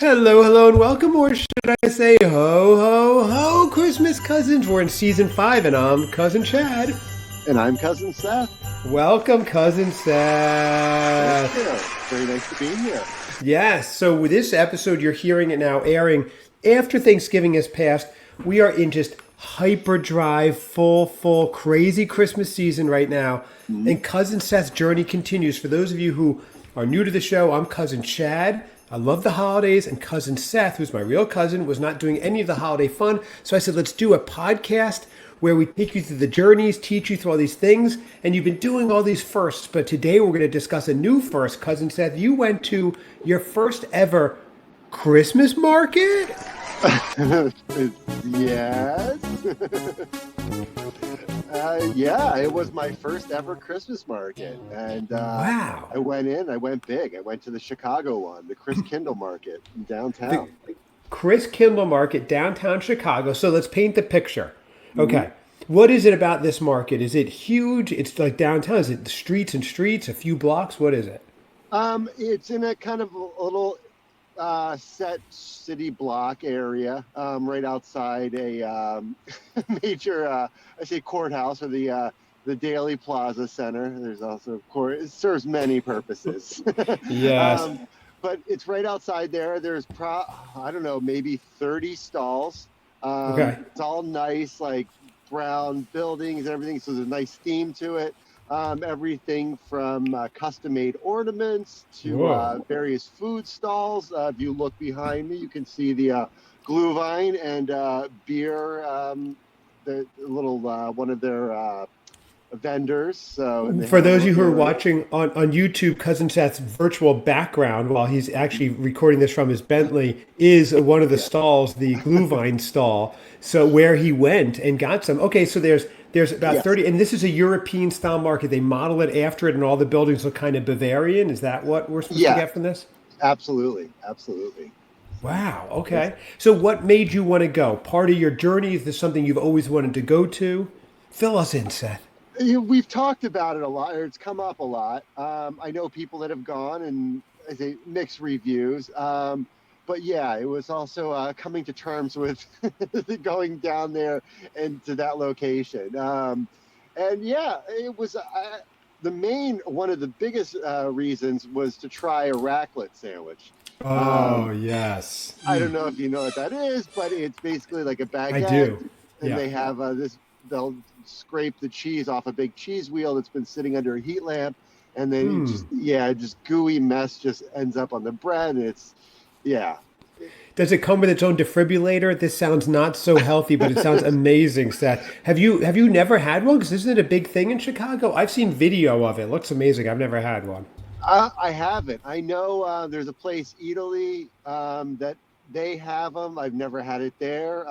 Hello, hello, and welcome, or should I say ho, ho, ho, Christmas cousins. We're in season 5, and I'm Cousin Chad. And I'm Cousin Seth. Welcome, Cousin Thank Seth. you. Very nice to be here. Yes, so with this episode, you're hearing it now airing after Thanksgiving has passed. We are in just hyperdrive, full, crazy Christmas season right now. Mhm. And Cousin Seth's journey continues. For those of you who are new to the show, I'm Cousin Chad. I love the holidays, and Cousin Seth, who's my real cousin, was not doing any of the holiday fun. So I said, let's do a podcast where we take you through the journeys, teach you through all these things. And you've been doing all these firsts, but today we're going to discuss a new first. Cousin Seth, you went to your first ever Christmas market? Yes. Yeah, it was my first ever Christmas market. And Wow. I went big. I went to the Chicago one, the Chris Kindle Market in downtown. Chris Kindle Market, downtown Chicago. So let's paint the picture. Mhm. Okay. What is it about this market? Is it huge? It's like downtown. Is it streets and streets, a few blocks? What is it? It's in a kind of a little set city block area, right outside a major, I say courthouse or the Daily Plaza Center. There's also, of course, it serves many purposes. Yes. But it's right outside there. There's I don't know, maybe 30 stalls. Okay. It's all nice, like brown buildings, everything. So there's a nice theme to it. Everything from custom-made ornaments to Whoa. various food stalls. If you look behind me, you can see the Glühwein and beer, the little one of their vendors. So and they For have a those of you little who are area. watching on YouTube, Cousin Seth's virtual background while he's actually recording this from his Bentley is one of the Yeah. stalls, the Glühwein stall. So where he went and got some. Okay, so there's about Yes. 30, and this is a European style market. They model it after it, and all the buildings look kind of Bavarian. Is that what we're supposed to Yeah. get from this? Absolutely. Absolutely. Wow. Yes. Okay. So what made you want to go? Part of your journey, is this something you've always wanted to go to? Fill us in, Seth. We've talked about it a lot, or it's come up a lot. I know people that have gone and I say mixed reviews. But yeah, it was also coming to terms with going down there and to that location. And yeah, it was one of the biggest reasons was to try a raclette sandwich. Oh, Um, yes. I don't know if you know what that is, but it's basically like a I baguette, do. and Yeah. they have they'll scrape the cheese off a big cheese wheel that's been sitting under a heat lamp, and then it Hmm. just, yeah, just gooey mess just ends up on the bread, and it's, yeah. Does it come with its own defibrillator? This sounds not so healthy, but it sounds amazing, Seth. Have you never had one? Because isn't it a big thing in Chicago? I've seen video of it. It looks amazing. I've never had one. I haven't. I know there's a place, Italy, that they have them. I've never had it there.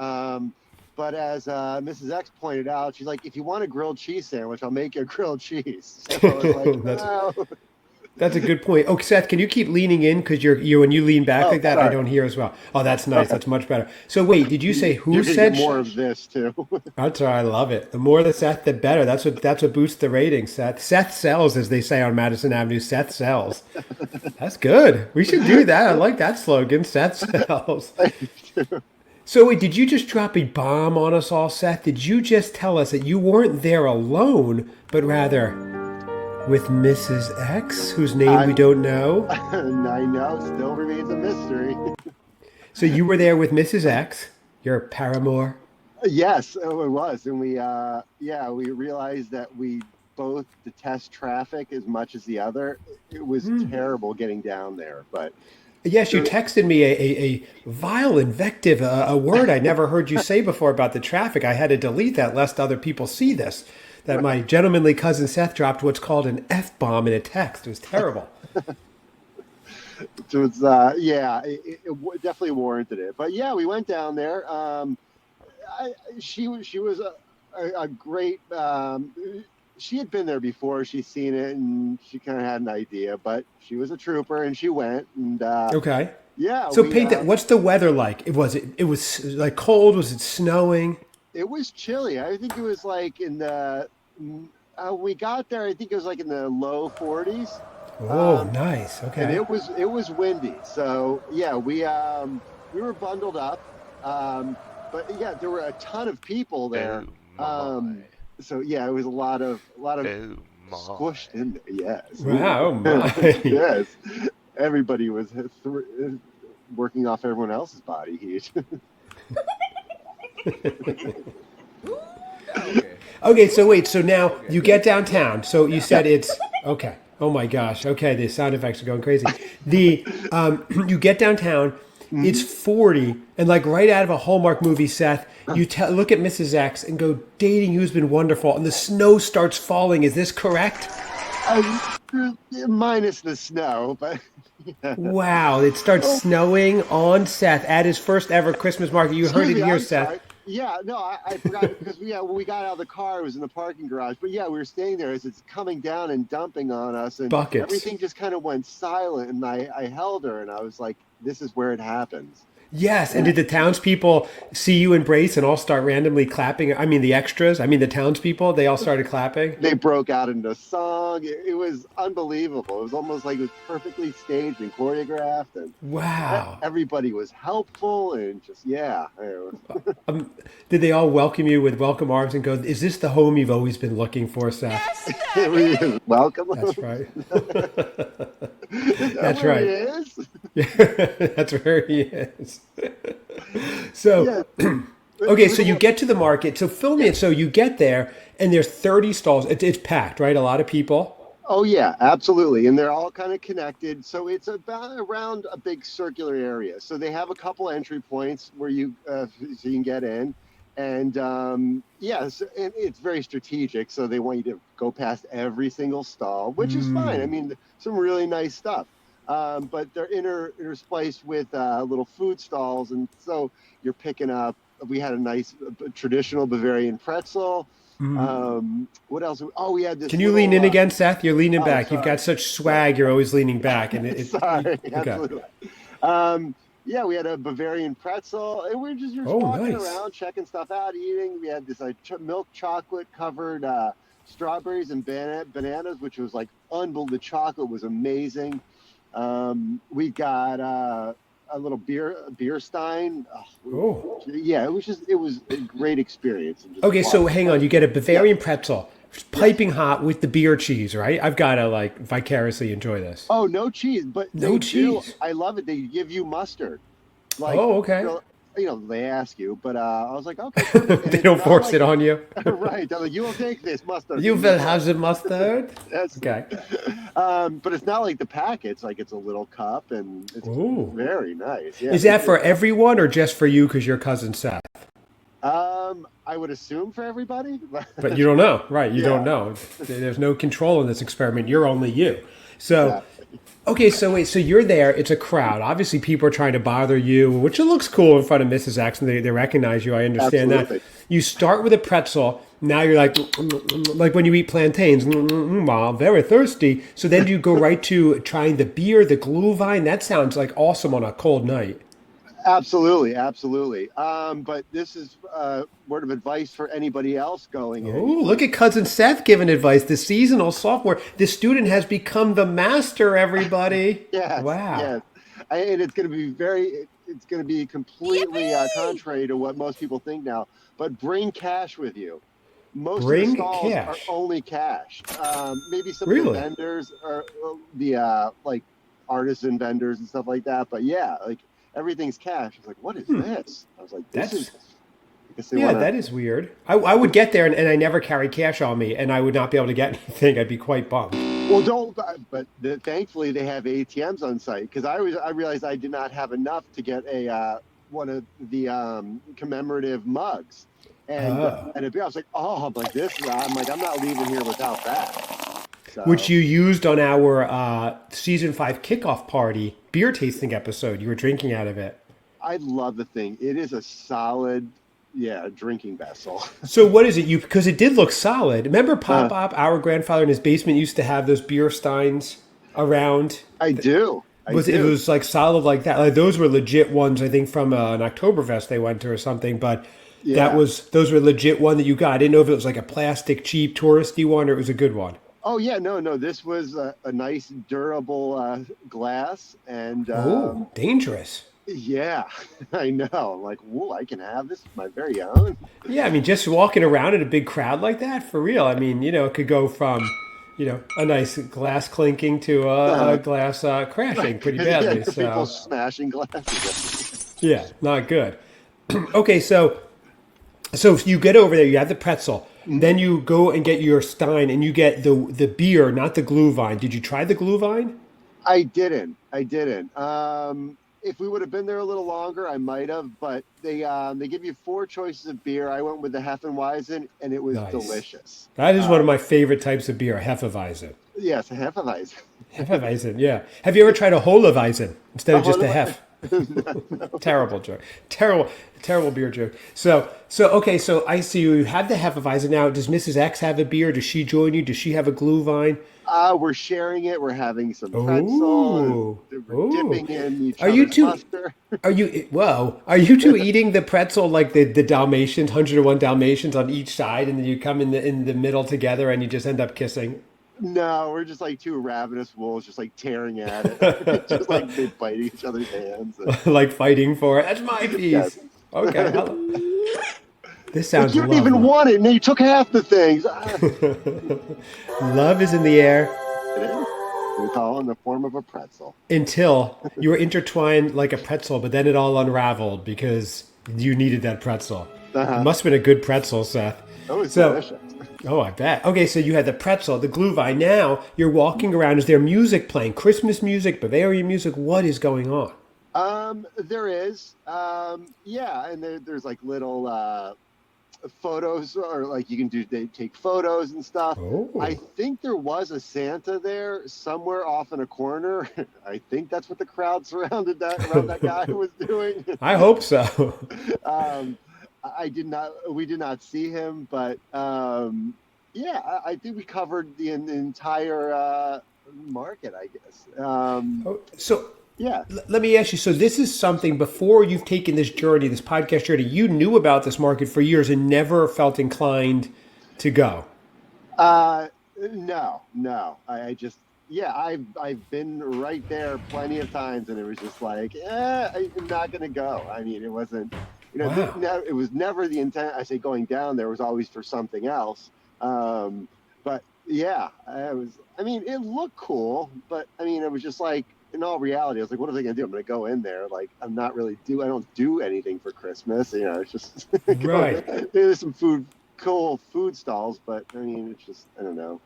But as Mrs. X pointed out, she's like, if you want a grilled cheese sandwich, I'll make you a grilled cheese. So I was like, that's oh, that's a good point. Oh, Seth, can you keep leaning in because you when you lean back oh, like that, I sorry. don't hear as well. Oh, that's nice. That's much better. So wait, did you say who You're gonna get said? more of this too. That's right. I love it. The more the Seth, the better. That's what boosts the ratings. Seth. Seth sells, as they say on Madison Avenue. Seth sells. That's good. We should do that. I like that slogan. Seth sells. So wait, did you just drop a bomb on us all, Seth? Did you just tell us that you weren't there alone, but rather with Mrs. X, whose name we I, don't know? and I know, still remains a mystery. So you were there with Mrs. X, your paramour. Yes, oh, it was, and yeah, we realized that we both detest traffic as much as the other. It was terrible getting down there, but Yes, you there, texted me a vile invective, a word I never heard you say before about the traffic. I had to delete that lest other people see this. That my gentlemanly cousin Seth dropped what's called an F bomb in a text. It was terrible. it was, yeah, definitely warranted it. But yeah, we went down there. She was a great. She had been there before. She's seen it, and she kind of had an idea. But she was a trooper, and she went. And Okay. yeah, So paint that. What's the weather like? It was like cold. Was it snowing? it was chilly. I think it was like in the. We got there. I think it was like in the low 40s. Oh, nice. And Okay. it was windy. So yeah, we were bundled up. But yeah, there were a ton of people Oh there. my. So yeah, it was a lot of Oh my. squished in there. Yes. Wow, oh my. Yes. Everybody was working off everyone else's body heat. Okay. Okay, so wait, so now Okay. you get downtown. So you said it's okay. Oh my gosh. Okay, the sound effects are going crazy. The you get downtown. It's 40, and like right out of a Hallmark movie, Seth, you look at Mrs. X and go, "Dating you's been wonderful," and the snow starts falling. Is this correct? Minus the snow, but Wow, it starts snowing on Seth at his first ever Christmas market. You heard excuse it me, here, I'm Seth. sorry. Yeah, no, I forgot because when we got out of the car, it was in the parking garage. But yeah, we were staying there as it's coming down and dumping on us, and Buckets. everything just kind of went silent. And I held her, and I was like, "This is where it happens." Yes, and did the townspeople see you embrace and all start randomly clapping? I mean, the extras. I mean, the townspeople. They all started clapping. They broke out into song. It was unbelievable. It was almost like it was perfectly staged and choreographed, and Wow. everybody was helpful and just yeah. It was, Did they all welcome you with welcome arms and go, "Is this the home you've always been looking for, Seth?" it was welcome. That's right. Is that That's where right. it is? That's where he is. So, Yeah. okay, so you get to the market. So fill me in. So you get there, and there's 30 stalls. It's packed, right? A lot of people. Oh yeah, absolutely, and they're all kind of connected. So it's about around a big circular area. So they have a couple entry points where so you can get in, and yes, and it's very strategic. So they want you to go past every single stall, which is fine. I mean, some really nice stuff. But they're interspliced with little food stalls, and so you're picking up. We had a nice traditional Bavarian pretzel. What else? Oh, we had this. Can you lean in little, again, Seth? You're leaning oh, back. You've sorry. got such swag. You're always leaning back, and Sorry, okay. absolutely. Yeah, we had a Bavarian pretzel, and we were just Oh, walking nice. around, checking stuff out, eating. We had this like milk chocolate covered strawberries and bananas, which was like unbelievable. The chocolate was amazing. We got a little beer stein. Oh. Yeah, it was a great experience. And just Okay, so walking hang on. around. You get a Bavarian Yeah. pretzel, piping hot with the beer cheese, right? I've got to like vicariously enjoy this. Oh, no cheese, but No they do. cheese. I love it. They give you mustard. Like, Oh, okay. they ask you, but I was like, okay, perfect. And They it's don't not force like, it on you. right. They're like, you will take this mustard. You will have the mustard. Yes. Okay. But it's not like the packets. Like it's a little cup, and it's Ooh. very nice. Yeah. Is that for everyone or just for you because you're cousin Seth? I would assume for everybody. But you don't know, right? You don't Yeah. know. There's no control in this experiment. You're only you. So, Exactly. okay, so wait, so you're there. It's a crowd. Obviously, people are trying to bother you, which it looks cool in front of Mrs. X, and they recognize you. I understand Absolutely. that. You start with a pretzel. Now you're like when you eat plantains. Wow, very thirsty. So then you go right to trying the beer, the glühwein. That sounds like awesome on a cold night. Absolutely, absolutely. But this is word of advice for anybody else going in. Oh, look at cousin Seth giving advice. The seasonal sophomore. The student has become the master, everybody. Yes, Wow. yes. And it's going to be it's going to be completely contrary to what most people think now. But bring cash with you. Most Bring of the stalls are cash. only cash. Maybe some of Really? the vendors are the like artisan vendors and stuff like that. But yeah, like everything's cash. It's like, what is this? I was like, this That's is. I guess they yeah, wanna, that is weird. I would get there and I never carry cash on me and I would not be able to get anything. I'd be quite bummed. Well, don't. But thankfully, they have ATMs on site because I realized I did not have enough to get a one of the commemorative mugs, and Oh. and I was like, oh, I'm like this. I'm like, I'm not leaving here without that. So, Which you used on our season 5 kickoff party beer tasting episode. You were drinking out of it. I love the thing. It is a solid, drinking vessel. So what is it? Because it did look solid. Remember Pop Up? Our grandfather in his basement used to have those beer steins around. I do. It was like solid like that. Like those were legit ones. I think from an Oktoberfest they went to or something. But Yeah. those were legit one that you got. I didn't know if it was like a plastic cheap touristy one or it was a good one. Oh yeah, no. This was a nice, durable glass, and Oh, dangerous. yeah, I know. I'm like, whoa, I can have this as my very own. Yeah, I mean, just walking around in a big crowd like that, for real. I mean, it could go from, a nice glass clinking to a glass crashing pretty Yeah, badly. people So, smashing glasses. yeah, not good. Okay, so you get over there, you have the pretzel, Mhm. then you go and get your stein, and you get the beer, not the glue vine. Did you try the glue vine? I didn't. I didn't. If we would have been there a little longer, I might have. But they give you four choices of beer. I went with the Hefeweizen, and it was Nice. delicious. That is one of Um, my favorite types of beer, Hefeweizen. yes, a Hefeweizen. Hefeweizen, yeah. Have you ever tried a Hefeweizen instead of Oh, just a no, Hef? no. Terrible joke. Terrible beer joke. So okay. So I see you have the Hefeweizen now. Does Mrs. X have a beer? Does she join you? Does she have a glue vine? We're sharing it. We're having some pretzel, and Oh, we're oh. dipping in each Are you other's two? mustard. Are you two eating the pretzel like the Dalmatians, 101 Dalmatians on each side, and then you come in the middle together, and you just end up kissing, No, we're just like two ravenous wolves, just like tearing at it, just like they bite each other's hands. And, like fighting for it? That's my yes. piece. Okay, this Like sounds you didn't even lovely. want it, and then you took half the things. Ah. Love is in the air. It is. It's all in the form of a pretzel. Until you were intertwined like a pretzel, but then it all unraveled because you needed that pretzel. It Uh-huh. must have been a good pretzel, Seth. That was So, delicious. oh, I bet. Okay, so you had the pretzel, the glue vine. Now you're walking around. Is there music playing? Christmas music, Bavarian music? What is going on? There is. Yeah, and there's like little photos, or like you can do they take photos and stuff. I Oh, think there was a Santa there somewhere off in a corner. I think that's what the crowd surrounded that around that guy was doing. I hope so. um, I did not. We did not see him, but yeah, I think we covered the entire market. I guess. Oh, so Yeah. let me ask you. So this is something before you've taken this journey, this podcast journey. You knew about this market for years and never felt inclined to go. Uh, no, no. I just, yeah, I've been right there plenty of times, and it was just like, I'm not gonna go. I mean, it wasn't, Wow. it was never the intent. I say going down there was always for something else. Um, but yeah, I was. I mean, it looked cool, but I mean, it was just like. In all reality, I was like, "What are they gonna do? I'm gonna go in there. Like, I'm not really do. I don't do anything for Christmas. It's just Right. there's some cool food stalls, but I mean, it's just I don't know.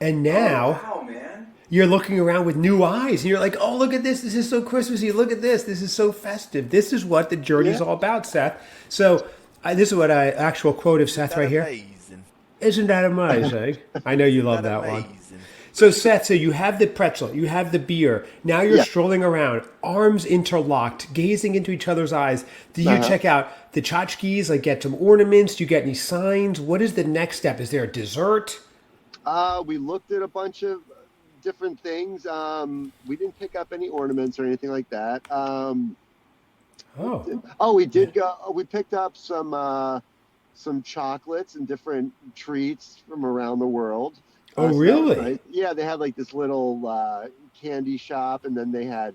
And Oh now wow, man. you're looking around with new eyes and you're like, oh, look at this. This is so Christmassy. Look at this. This is so festive. This is what the journey's Yeah. all about, Seth. So this is what I actual quote of Isn't Seth that right here. amazing? Isn't that amazing? I know you Isn't love that that one. amazing? So Seth, so you have the pretzel, you have the beer. Now you're Yeah. strolling around, arms interlocked, gazing into each other's eyes. Do you Uh-huh. check out the tchotchkes, like get some ornaments? Do you get any signs? What is the next step? Is there a dessert? We looked at a bunch of different things. We didn't pick up any ornaments or anything like that. Oh, We did go. We picked up some chocolates and different treats from around the world. oh, So that was really? nice. Yeah, they had like this little candy shop, and then they had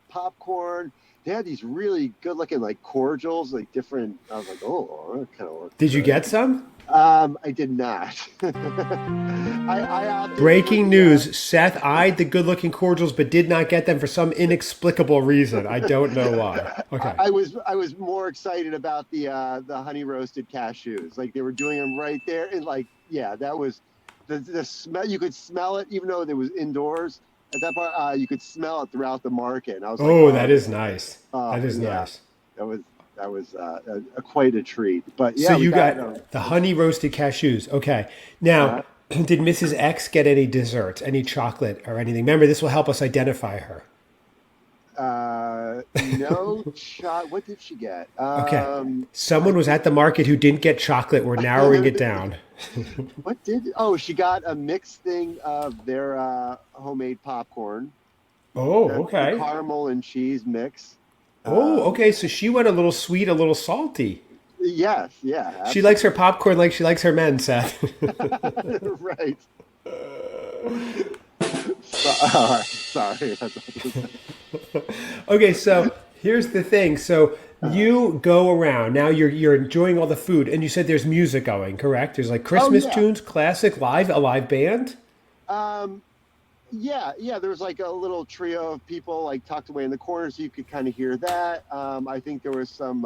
popcorn. They had these really good looking like cordials, like different. I was like, oh, that kind of looks Did you good. get some? I did not. I opted for Breaking the. news: Seth eyed the good-looking cordials, but did not get them for some inexplicable reason. I don't know why. Okay. I was more excited about the honey roasted cashews. Like they were doing them right there, and like yeah, that was the smell. You could smell it, even though it was indoors. At that part, you could smell it throughout the market. And I was like, Oh, that is nice. That is yeah, nice. that was quite a treat. But So yeah, we you got got the honey roasted cashews. Okay. Now, uh, did Mrs. X get any desserts, any chocolate or anything? Remember, this will help us identify her. no shot. What did she get? Okay. I Someone was think at the market who didn't get chocolate. We're narrowing it down. what did? Oh, she got a mixed thing of their homemade popcorn. Oh, The okay. caramel and cheese mix. Oh, Um, okay. So she went a little sweet, a little salty. yes, yeah, She likes her popcorn like she likes her men, Seth. absolutely. Right. All right, sorry. Okay, so here's the thing. So Uh, you go around now. You're enjoying all the food, and you said there's music going. Correct? There's like oh Christmas yeah. tunes, classic, live, a live band. Um, yeah. There was like a little trio of people like tucked away in the corner, so you could kind of hear that. I think there was some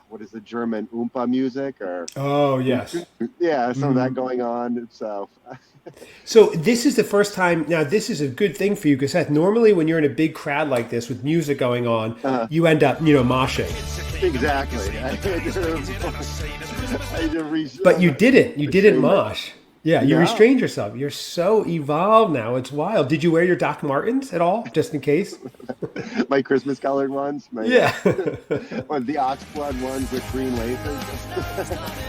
what is the German oompa music or Oh yes. yeah, some of that going on. So So this is the first time. Now this is a good thing for you because Seth, normally when you're in a big crowd like this with music going on, uh, you end up moshing. exactly. I had to But you didn't. You didn't restrain my mosh. Yeah, you no. restrained yourself. You're so evolved now. It's wild. Did you wear your Doc Martens at all, just in case? My Christmas colored ones, my Yeah. or the oxblood ones with green laces.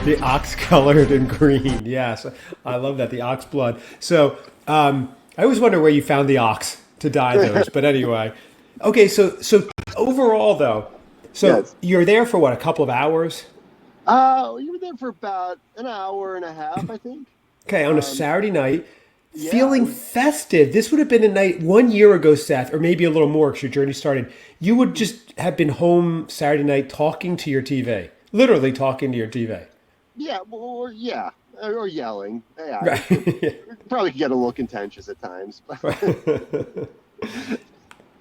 The ox colored and green. Yes, I love that. The ox blood. So I always wonder where you found the ox to dye those. But anyway, okay. So overall though, so Yes. you're there for what, a couple of hours? You were there for about an hour and a half, I think. Okay, on a Um, Saturday night, yeah, it feeling was, festive. This would have been a night 1 year ago, Seth, or maybe a little more because your journey started. You would just have been home Saturday night talking to your TV, literally talking to your TV. yeah, yeah, or yelling. Yeah, Right. it probably could get a little contentious at times, but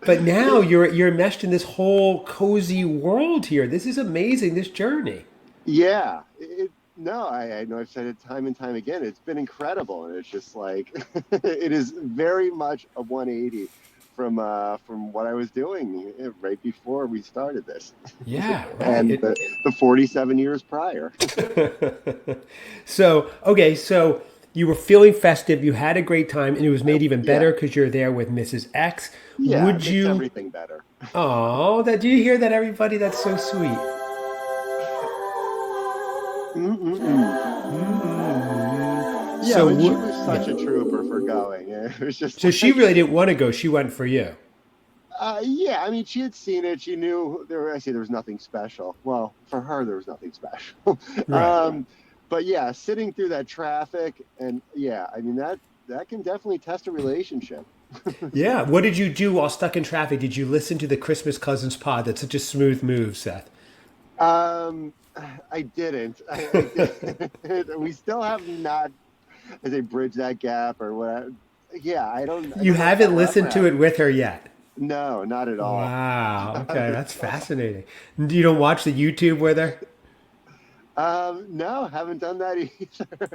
But now it, you're enmeshed in this whole cozy world here. This is amazing. This journey. yeah, no, I know I've said it time and time again. It's been incredible, and it's just like it is very much a 180 from what I was doing right before we started this, Yeah, right. and the 47 years prior. So okay, so you were feeling festive. You had a great time, and it was made even Yeah, better because you're there with Mrs. X. yeah, it Would makes you? everything better. Oh, that do you hear that, everybody? That's so sweet. Mm-mm-mm. Yeah, So but she was such a yeah. trooper for going. It was just So she like, really didn't want to go. She went for you. yeah, I mean, she had seen it. She knew I say there was nothing special. Well, for her, there was nothing special. Right. um, but yeah, sitting through that traffic and yeah, I mean that can definitely test a relationship. Yeah. What did you do while stuck in traffic? Did you listen to the Christmas Cousins pod? That's such a smooth move, Seth. Um, I didn't. I did. We still have not, as I bridge that gap or what. Yeah, I You don't know if haven't that'll ever listened to it happen. with her yet. No, not at all. Wow. Not Okay, at that's all. fascinating. You don't watch the YouTube with her? No, haven't done that either.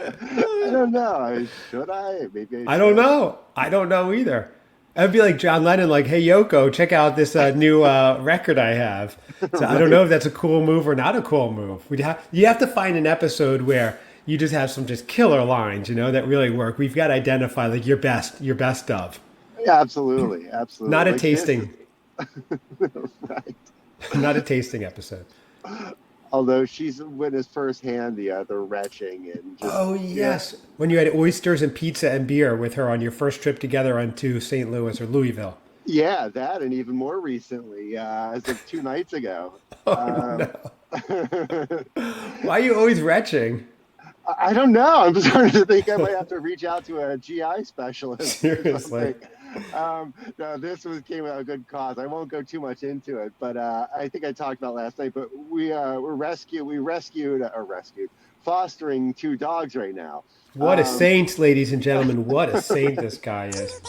I don't know. Should I? Maybe I I don't should. know. I don't know either. That'd be like John Lennon, like, "Hey Yoko, check out this new record I have." So I don't know Right. if that's a cool move or not a cool move. You have to find an episode where you just have some just killer lines, that really work. We've got to identify like your best of, Yeah, absolutely. not Absolutely. a Like this is tasting, right. not a tasting episode. Although she's witnessed firsthand the retching and just Oh yeah. yes, when you had oysters and pizza and beer with her on your first trip together onto St. Louis or Louisville. Yeah, that and even more recently, as of 2 nights ago. Oh Um, no! I Why are you always retching? I don't know. I'm starting to think I might have to reach out to a GI specialist or Seriously. something. No, this was came at a good cause. I won't go too much into it, but I think I talked about last night. But we rescued or rescued fostering two dogs right now. What a Um, saint, ladies and gentlemen. What a saint this guy is.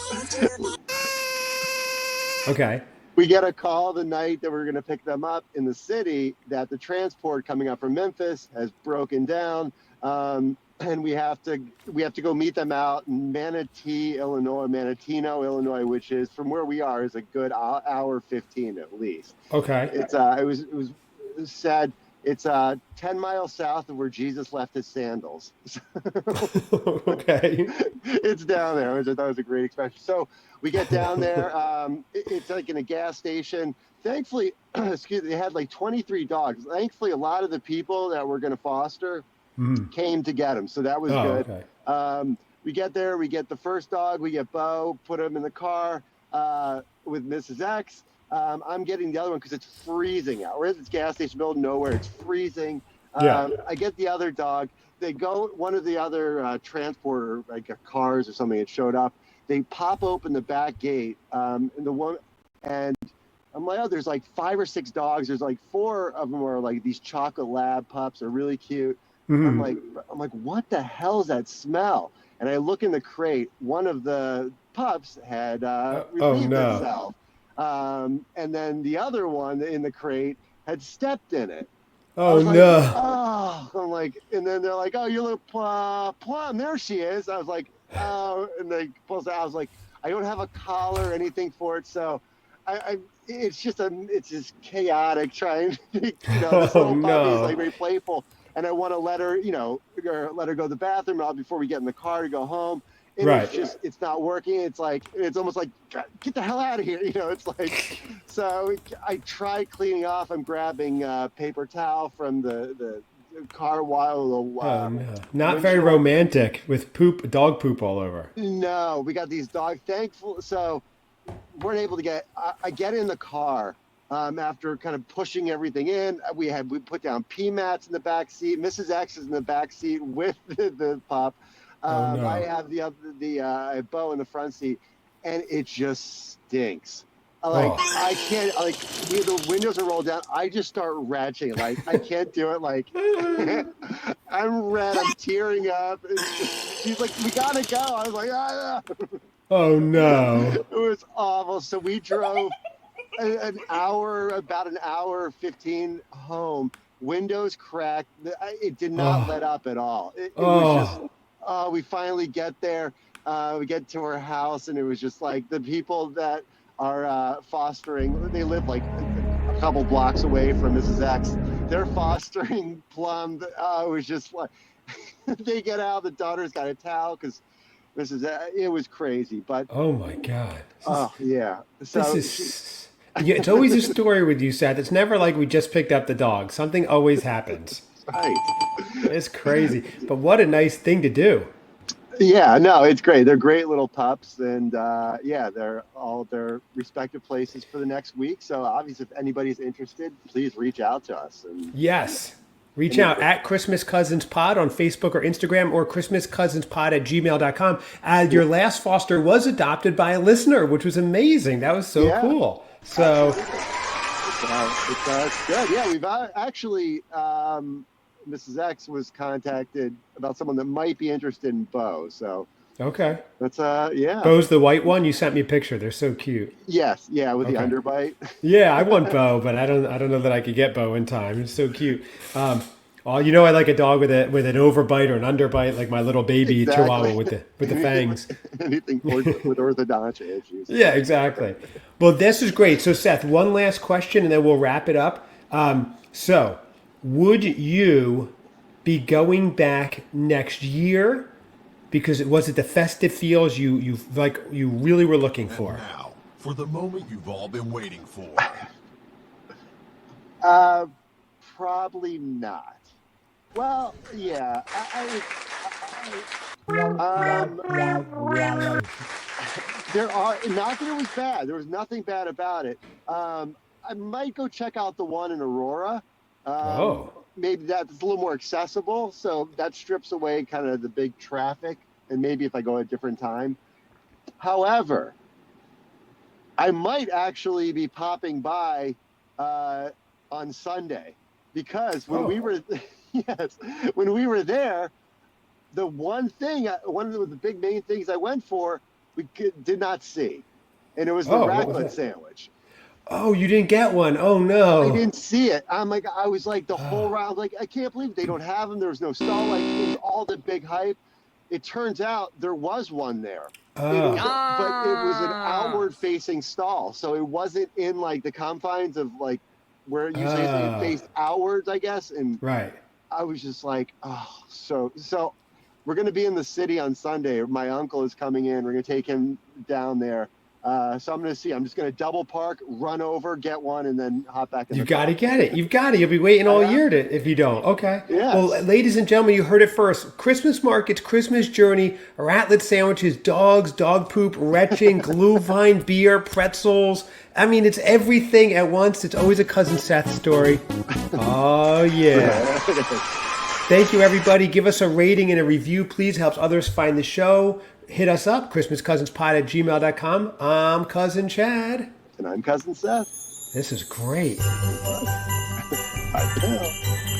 Okay. we get a call the night that we're going to pick them up in the city that the transport coming up from Memphis has broken down, and we have to go meet them out in Manatino, Illinois, which is from where we are is a good hour 15 at least. Okay. It was sad. It's 10 miles south of where Jesus left his sandals. Okay. It's down there, which I thought was a great expression. So we get down there. It's like in a gas station. Thankfully, excuse me, they had like 23 dogs. Thankfully, a lot of the people that were going to foster Mhm. came to get them, so that was Oh, good. okay. We get there, we get the first dog, we get Bo, put him in the car with Mrs. X. I'm getting the other one because it's freezing out. We're at this gas station, middle of nowhere. It's freezing. Yeah. I get the other dog. They go, one of the other transporter, like cars or something, it showed up. They pop open the back gate, and I'm like, oh, there's like 5 or 6 dogs. There's like 4 of them are like these chocolate lab pups. Are really cute. I'm like, what the hell is that smell? And I look in the crate. One of the pups had relieved itself, and then the other one in the crate had stepped in it. I Oh was like, no. oh, I'm like, and then they're like, oh, you little Plum, there she is. I was like, oh, and they pulls out. I was like, I don't have a collar or anything for it, so it's just chaotic trying. This little puppy is like very playful, and I want to let her, let her go to the bathroom before we get in the car to go home. And it's not working. It's almost like, get the hell out of here. It's like, so I try cleaning off. I'm grabbing paper towel from the car while not very romantic with dog poop all over. No, we got these dogs. Thankful. So weren't able to get, I get in the car after kind of pushing everything in. We put down pee mats in the back seat. Mrs. X is in the back seat with the pup. I have the Bo in the front seat, and it just stinks. I can't, the windows are rolled down. I just start retching. I can't do it. I'm red. I'm tearing up. She's like, we gotta go. I was like, ah. Oh no. It was awful. So we drove about an hour 15 home. Windows cracked. It did not let up at all. It was just. We finally get there. We get to her house, and it was just like the people that are fostering. They live like a couple blocks away from Mrs. X. They're fostering Plum. It was just like they get out. The daughter's got a towel because Mrs. X, it was crazy. But oh my God. Yeah. So it's always a story with you, Seth. It's never like we just picked up the dog. Something always happens. Right. It's crazy, but what a nice thing to do. Yeah, no, it's great. They're great little pups, and they're all at their respective places for the next week. So obviously, if anybody's interested, please reach out to us. Yes. Reach out at Christmas Cousins Pod on Facebook or Instagram, or christmascousinspod@gmail.com. Your last foster was adopted by a listener, which was amazing. That was so cool. So it's good. Yeah, we've actually Mrs. X was contacted about someone that might be interested in Bo. So okay, that's yeah. Bo's the white one. You sent me a picture. They're so cute. Yes, yeah, with the underbite. Yeah, I want Bo, but I don't know that I could get Bo in time. It's so cute. I like a dog with an overbite or an underbite, like my little baby Chihuahua with the fangs. Anything with orthodontia issues. Yeah, exactly. Well, this is great. So, Seth, one last question, and then we'll wrap it up. So, would you be going back next year? Because was it the festive feels you really were looking for? And now, for the moment you've all been waiting for. Probably not. Well, yeah. There are, not that it was bad. There was nothing bad about it. I might go check out the one in Aurora. Maybe that's a little more accessible. So that strips away kind of the big traffic. And maybe if I go at a different time. However, I might actually be popping by on Sunday, because when we were there, the one of the big main things I went for, we did not see, and it was the raclette sandwich. Oh, you didn't get one? Oh no! I didn't see it. I was like the whole round, like I can't believe they don't have them. There was no stall. Like it was all the big hype. It turns out there was one there, but it was an outward-facing stall, so it wasn't in like the confines of like where usually it faced outwards, I guess. And I was just like, so we're going to be in the city on Sunday. My uncle is coming in. We're going to take him down there. So I'm going to see. I'm just going to double park, run over, get one, and then hop back in You've the got car. to get it. You've got it. You'll be waiting all Yeah. year if you don't. Okay. Yes. Well, ladies and gentlemen, you heard it first. Christmas markets, Christmas journey, ratlet sandwiches, dogs, dog poop, retching, glue vine, beer, pretzels. I mean, it's everything at once. It's always a Cousin Seth story. Oh, yeah. Thank you, everybody. Give us a rating and a review, please. Helps others find the show. Hit us up, ChristmasCousinsPod@gmail.com. I'm Cousin Chad. And I'm Cousin Seth. This is great. I know.